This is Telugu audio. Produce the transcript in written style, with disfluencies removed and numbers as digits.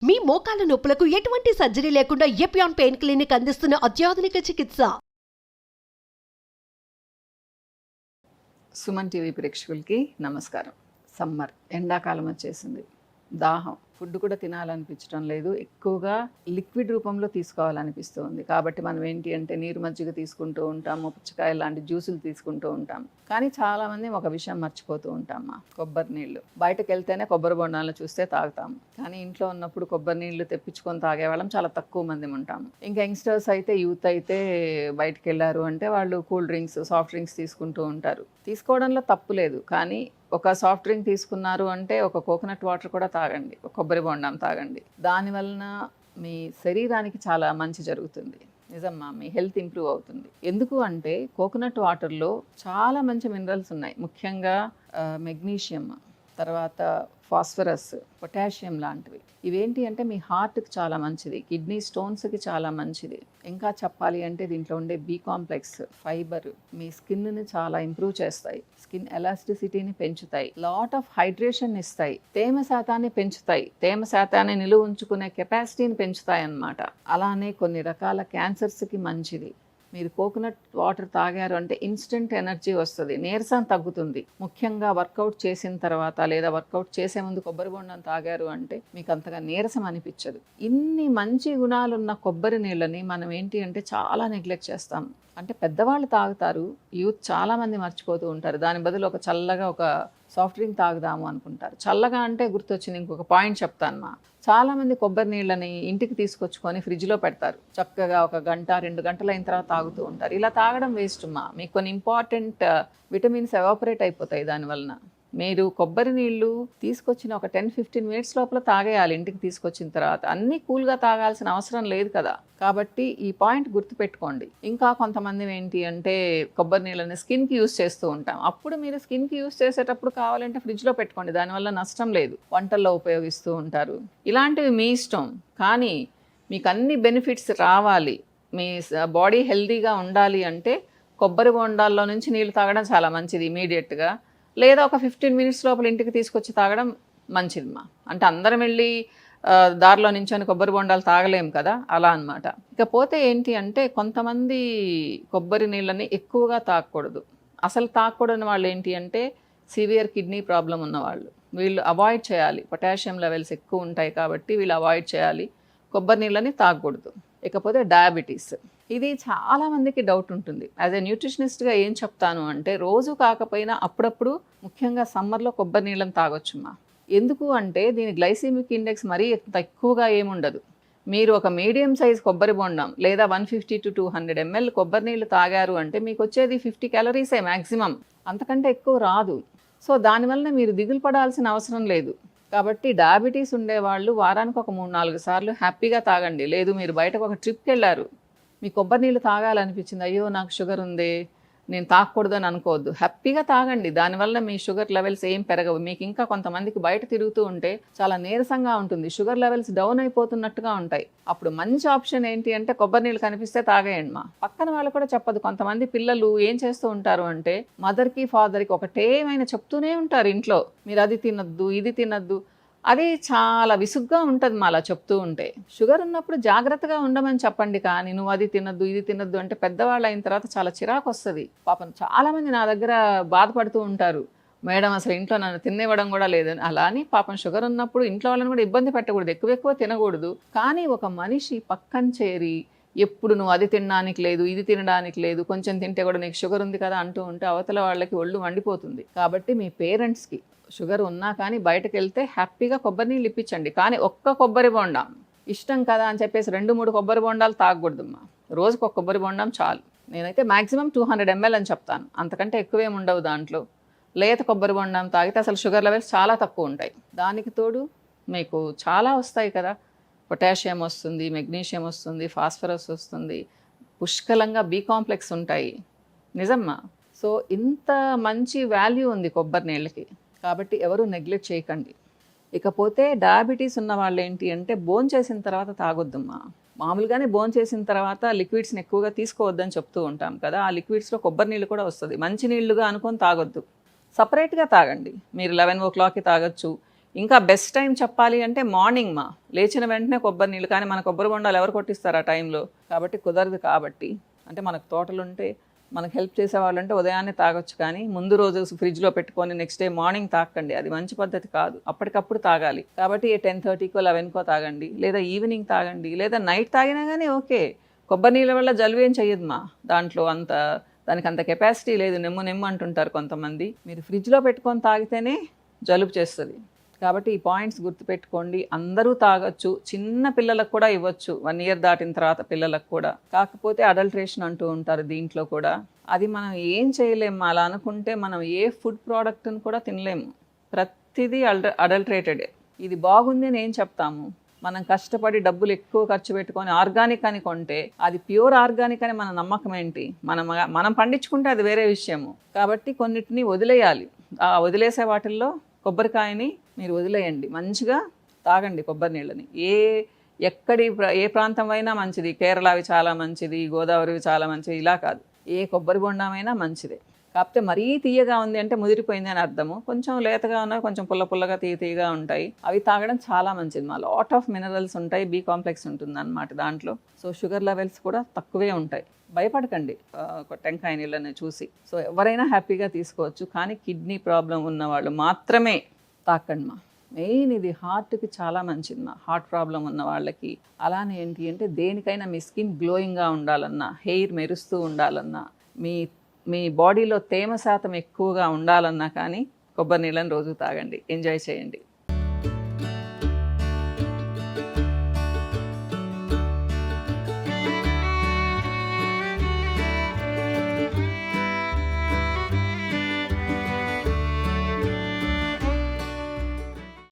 మీ మోకాల నొప్పులకు ఎటువంటి సర్జరీ లేకుండా ఎపియాన్ పెయిన్ క్లినిక్ అందిస్తున్న అత్యాధునిక చికిత్స. సుమన్ టీవీ ప్రేక్షకులకి నమస్కారం. సమ్మర్ ఎండాకాలం వచ్చేసింది. దాహం, ఫుడ్ కూడా తినాలనిపించడం లేదు, ఎక్కువగా లిక్విడ్ రూపంలో తీసుకోవాలనిపిస్తుంది. కాబట్టి మనం ఏంటి అంటే నీరు మజ్జిగ తీసుకుంటూ ఉంటాము, పుచ్చకాయ లాంటి జ్యూసులు తీసుకుంటూ ఉంటాం. కానీ చాలామంది ఒక విషయం మర్చిపోతూ ఉంటామా, కొబ్బరి నీళ్ళు. బయటకు వెళ్తేనే కొబ్బరి బొండాలను చూస్తే తాగుతాము, కానీ ఇంట్లో ఉన్నప్పుడు కొబ్బరి నీళ్ళు తెప్పించుకొని తాగేవాళ్ళం చాలా తక్కువ మంది ఉంటాము. ఇంకా యంగ్స్టర్స్ అయితే, యూత్ అయితే బయటకు వెళ్ళారు అంటే వాళ్ళు కూల్ డ్రింక్స్, సాఫ్ట్ డ్రింక్స్ తీసుకుంటూ ఉంటారు. తీసుకోవడంలో తప్పు లేదు, కానీ ఒక సాఫ్ట్ డ్రింక్ తీసుకున్నారు అంటే ఒక కోకోనట్ వాటర్ కూడా తాగండి, ఒక కొబ్బరి బొండం తాగండి. దానివలన మీ శరీరానికి చాలా మంచి జరుగుతుంది. నిజమ్మా, మీ హెల్త్ ఇంప్రూవ్ అవుతుంది. ఎందుకు అంటే కోకోనట్ వాటర్లో చాలా మంచి మినరల్స్ ఉన్నాయి. ముఖ్యంగా మెగ్నీషియం, తర్వాత ఫాస్ఫరస్, పొటాషియం లాంటివి. ఇవేంటి అంటే మీ హార్ట్కి చాలా మంచిది, కిడ్నీ స్టోన్స్కి చాలా మంచిది. ఇంకా చెప్పాలి అంటే దీంట్లో ఉండే బి కాంప్లెక్స్, ఫైబర్ మీ స్కిన్ని చాలా ఇంప్రూవ్ చేస్తాయి, స్కిన్ ఎలాస్టిసిటీని పెంచుతాయి, లాట్ ఆఫ్ హైడ్రేషన్ ఇస్తాయి, తేమ శాతాన్ని పెంచుతాయి, తేమ శాతాన్ని నిలువ ఉంచుకునే కెపాసిటీని పెంచుతాయి అన్నమాట. అలానే కొన్ని రకాల క్యాన్సర్స్కి మంచిది. మీరు కోకోనట్ వాటర్ తాగారు అంటే ఇన్స్టెంట్ ఎనర్జీ వస్తుంది, నీరసం తగ్గుతుంది. ముఖ్యంగా వర్కౌట్ చేసిన తర్వాత లేదా వర్కౌట్ చేసే ముందు కొబ్బరి బొండం తాగారు అంటే మీకు అంతగా నీరసం అనిపించదు. ఇన్ని మంచి గుణాలున్న కొబ్బరి నీళ్ళని మనం ఏంటి అంటే చాలా నెగ్లెక్ట్ చేస్తాం. అంటే పెద్దవాళ్ళు తాగుతారు, యూత్ చాలామంది మర్చిపోతూ ఉంటారు. దాని బదులు ఒక చల్లగా ఒక సాఫ్ట్ డ్రింక్ తాగుదాము అనుకుంటారు. చల్లగా అంటే గుర్తొచ్చింది ఇంకొక పాయింట్ చెప్తాను. చాలామంది కొబ్బరి నీళ్ళని ఇంటికి తీసుకొచ్చుకొని ఫ్రిడ్జ్లో పెడతారు. చక్కగా 1 గంట 2 గంటలు అయిన తర్వాత తాగుతూ ఉంటారు. ఇలా తాగడం వేస్ట్ అమ్మా. మీకు కొన్ని ఇంపార్టెంట్ విటమిన్స్ ఎవాపరేట్ అయిపోతాయి దానివలన. మీరు కొబ్బరి నీళ్ళు తీసుకొచ్చిన ఒక 10-15 మినిట్స్ లోపల తాగేయాలి ఇంటికి తీసుకొచ్చిన తర్వాత. అన్నీ కూల్గా తాగాల్సిన అవసరం లేదు కదా. కాబట్టి ఈ పాయింట్ గుర్తుపెట్టుకోండి. ఇంకా కొంతమంది ఏంటి అంటే కొబ్బరి నీళ్ళని స్కిన్కి యూస్ చేస్తూ ఉంటాం. అప్పుడు మీరు స్కిన్కి యూస్ చేసేటప్పుడు కావాలంటే ఫ్రిడ్జ్లో పెట్టుకోండి, దానివల్ల నష్టం లేదు. వంటల్లో ఉపయోగిస్తూ ఉంటారు. ఇలాంటివి మీ ఇష్టం, కానీ మీకు అన్ని బెనిఫిట్స్ రావాలి, మీ బాడీ హెల్తీగా ఉండాలి అంటే కొబ్బరి బొండాల్లో నుంచి నీళ్ళు తాగడం చాలా మంచిది ఇమీడియట్గా. లేదా ఒక 15 మినిట్స్ లోపల ఇంటికి తీసుకొచ్చి తాగడం మంచిదిమా. అంటే అందరం వెళ్ళి దారిలో నించొని కొబ్బరి బొండాలు తాగలేము కదా, అలా అన్నమాట. ఇకపోతే ఏంటి అంటే కొంతమంది కొబ్బరి నీళ్ళని ఎక్కువగా తాగకూడదు. అసలు తాగకూడని వాళ్ళు ఏంటి అంటే సివియర్ కిడ్నీ ప్రాబ్లం ఉన్నవాళ్ళు. వీళ్ళు అవాయిడ్ చేయాలి. పొటాషియం లెవెల్స్ ఎక్కువ ఉంటాయి కాబట్టి వీళ్ళు అవాయిడ్ చేయాలి, కొబ్బరి నీళ్ళని తాగకూడదు. ఇకపోతే డయాబెటీస్, ఇది చాలామందికి డౌట్ ఉంటుంది. యాజ్ ఎ న్యూట్రిషనిస్ట్గా ఏం చెప్తాను అంటే రోజు కాకపోయినా అప్పుడప్పుడు, ముఖ్యంగా సమ్మర్లో కొబ్బరి నీళ్ళని తాగొచ్చుమా. ఎందుకు అంటే దీని గ్లైసెమిక్ ఇండెక్స్ మరీ ఎక్కువగా ఏముండదు. మీరు ఒక మీడియం సైజ్ కొబ్బరి బొండం లేదా 150 to 200 ml కొబ్బరి నీళ్ళు తాగారు అంటే మీకు వచ్చేది 50 క్యాలరీసే మ్యాక్సిమం, అంతకంటే ఎక్కువ రాదు. సో దానివల్ల మీరు దిగులు పడాల్సిన అవసరం లేదు. కాబట్టి డయాబెటీస్ ఉండేవాళ్ళు వారానికి ఒక 3-4 సార్లు హ్యాపీగా తాగండి. లేదు మీరు బయటకు ఒక ట్రిప్కి వెళ్ళారు, మీ కొబ్బరి నీళ్ళు తాగాలనిపించింది, అయ్యో నాకు షుగర్ ఉంది నేను తాగకూడదు అని అనుకోవద్దు, హ్యాపీగా తాగండి. దానివల్ల మీ షుగర్ లెవెల్స్ ఏం పెరగవు. మీకు ఇంకా కొంతమందికి బయట తిరుగుతూ ఉంటే చాలా నీరసంగా ఉంటుంది, షుగర్ లెవెల్స్ డౌన్ అయిపోతున్నట్టుగా ఉంటాయి. అప్పుడు మంచి ఆప్షన్ ఏంటి అంటే కొబ్బరి నీళ్ళు కనిపిస్తే తాగేయండి మా. పక్కన వాళ్ళు కూడా చెప్పదు. కొంతమంది పిల్లలు ఏం చేస్తూ ఉంటారు అంటే మదర్కి ఫాదర్కి ఒకటేమైనా చెప్తూనే ఉంటారు ఇంట్లో, మీరు అది తినద్దు ఇది తినద్దు. అది చాలా విసుగ్గా ఉంటుంది మా అలా చెప్తూ ఉంటే. షుగర్ ఉన్నప్పుడు జాగ్రత్తగా ఉండమని చెప్పండి, కానీ నువ్వు అది తినద్దు ఇది తినద్దు అంటే పెద్దవాళ్ళు అయిన తర్వాత చాలా చిరాకు వస్తుంది. పాపం చాలామంది నా దగ్గర బాధపడుతూ ఉంటారు, మేడం అసలు ఇంట్లో నన్ను తినేవ్వడం కూడా లేదని. అలా అని పాపం షుగర్ ఉన్నప్పుడు ఇంట్లో వాళ్ళని కూడా ఇబ్బంది పెట్టకూడదు, ఎక్కువ తినకూడదు. కానీ ఒక మనిషి పక్కన చేరి ఎప్పుడు నువ్వు అది తినడానికి లేదు ఇది తినడానికి లేదు, కొంచెం తింటే కూడా నీకు షుగర్ ఉంది కదా అంటూ ఉంటే అవతల వాళ్ళకి ఒళ్ళు మండిపోతుంది. కాబట్టి మీ పేరెంట్స్కి షుగర్ ఉన్నా కానీ బయటకు వెళ్తే హ్యాపీగా కొబ్బరి నీళ్ళు ఇప్పించండి. కానీ ఒక్క కొబ్బరి బొండం ఇష్టం కదా అని చెప్పేసి 2-3 కొబ్బరి బొండాలు తాగకూడదమ్మా. రోజుకు ఒక కొబ్బరి బొండం చాలు. నేనైతే మ్యాక్సిమం 200 ml అని చెప్తాను, అంతకంటే ఎక్కువేమి ఉండవు దాంట్లో. లేత కొబ్బరి బొండం తాగితే అసలు షుగర్ లెవెల్స్ చాలా తక్కువ ఉంటాయి. దానికి తోడు మీకు చాలా వస్తాయి కదా, పొటాషియం వస్తుంది, మెగ్నీషియం వస్తుంది, ఫాస్ఫరస్ వస్తుంది, పుష్కలంగా బి కాంప్లెక్స్ ఉంటాయి. నిజమ్మా. సో ఇంత మంచి వాల్యూ ఉంది కొబ్బరి నీళ్ళకి, కాబట్టి ఎవరు నెగ్లెక్ట్ చేయకండి. ఇకపోతే డయాబెటీస్ ఉన్న వాళ్ళు ఏంటి అంటే భోంచేసిన తర్వాత తాగొద్దమ్మా. మామూలుగానే భోంచేసిన తర్వాత లిక్విడ్స్ని ఎక్కువగా తీసుకోవద్దని చెప్తూ ఉంటాం కదా, ఆ లిక్విడ్స్లో కొబ్బరి నీళ్ళు కూడా వస్తుంది. మంచి నీళ్ళుగా అనుకొని తాగొద్దు, సపరేట్గా తాగండి. మీరు 11 o'clockకి తాగొచ్చు, ఇంకా బెస్ట్ టైం చెప్పాలి అంటే మార్నింగ్ మా లేచిన వెంటనే కొబ్బరి నీళ్ళు, కానీ మన కొబ్బరి బొండాలు ఎవరు కొట్టిస్తారు ఆ టైంలో, కాబట్టి కుదరదు. కాబట్టి అంటే మనకు తోటలు ఉంటే మనకు హెల్ప్ చేసేవాళ్ళు అంటే ఉదయాన్నే తాగొచ్చు, కానీ ముందు రోజు ఫ్రిడ్జ్లో పెట్టుకొని నెక్స్ట్ డే మార్నింగ్ తాకండి, అది మంచి పద్ధతి కాదు. అప్పటికప్పుడు తాగాలి. కాబట్టి 10:30కో 11కో తాగండి, లేదా ఈవినింగ్ తాగండి, లేదా నైట్ తాగినా కానీ ఓకే. కొబ్బరి నీళ్ళ వల్ల జలుబు ఏం చెయ్యదు మా, దాంట్లో దానికి అంత కెపాసిటీ లేదు. నెమ్ము అంటుంటారు కొంతమంది. మీరు ఫ్రిడ్జ్లో పెట్టుకొని తాగితేనే జలుబు చేస్తుంది. కాబట్టి ఈ పాయింట్స్ గుర్తుపెట్టుకోండి. అందరూ తాగొచ్చు, చిన్న పిల్లలకు కూడా ఇవ్వచ్చు, 1 year దాటిన తర్వాత పిల్లలకు కూడా. కాకపోతే అడల్ట్రేషన్ అంటూ ఉంటారు దీంట్లో కూడా. అది మనం ఏం చేయలేము. అలా అనుకుంటే మనం ఏ ఫుడ్ ప్రోడక్ట్ని కూడా తినలేము. ప్రతిదీ అడల్ట్రేటెడే. ఇది బాగుంది అని ఏం చెప్తాము? మనం కష్టపడి డబ్బులు ఎక్కువ ఖర్చు పెట్టుకొని ఆర్గానిక్ అని కొంటే అది ప్యూర్ ఆర్గానిక్ అని మన నమ్మకం ఏంటి? మనం పండించుకుంటే అది వేరే విషయము. కాబట్టి కొన్నిటిని వదిలేయాలి. ఆ వదిలేసే వాటిల్లో కొబ్బరికాయని మీరు వదిలేయండి. మంచిగా తాగండి కొబ్బరి నీళ్ళని. ఏ ప్రాంతం అయినా మంచిది. కేరళవి చాలా మంచిది, గోదావరివి చాలా మంచిది, ఇలా కాదు. ఏ కొబ్బరి బొండమైనా మంచిదే. కాకపోతే మరీ తీయగా ఉంది అంటే ముదిరిపోయింది అని అర్థము. కొంచెం లేతగా ఉన్నాయి, కొంచెం పుల్లగా తీయగా ఉంటాయి, అవి తాగడం చాలా మంచిది. మా లాట్ ఆఫ్ మినరల్స్ ఉంటాయి, బి కాంప్లెక్స్ ఉంటుంది అన్నమాట దాంట్లో. సో షుగర్ లెవెల్స్ కూడా తక్కువే ఉంటాయి. భయపడకండి టెంకాయ నీళ్ళని చూసి. సో ఎవరైనా హ్యాపీగా తీసుకోవచ్చు, కానీ కిడ్నీ ప్రాబ్లం ఉన్న వాళ్ళు మాత్రమే తాకండి మా. మెయిన్ ఇది హార్ట్కి చాలా మంచిది మా, హార్ట్ ప్రాబ్లం ఉన్న వాళ్ళకి. అలానే ఏంటి అంటే దేనికైనా మీ స్కిన్ గ్లోయింగ్గా ఉండాలన్నా, హెయిర్ మెరుస్తూ ఉండాలన్నా, మీ బాడీలో తేమ శాతం ఎక్కువగా ఉండాలన్నా కానీ కొబ్బరి నీళ్ళని రోజు తాగండి, ఎంజాయ్ చేయండి.